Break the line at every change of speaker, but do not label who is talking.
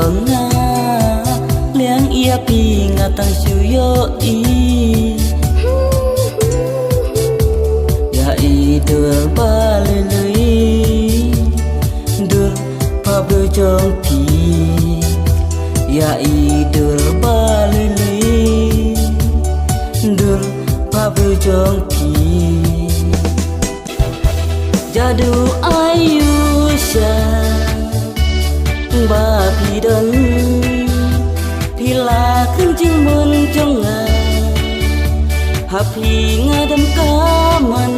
bang na liang ia pi ngatang suyo i ya i dur ba le lui dur pa bơ chong pi ya i dur ba le lui dur pa bơ chong pi jadu ayusha ba pi don pi la khung jing mun trong nga ha pi nga dam ka man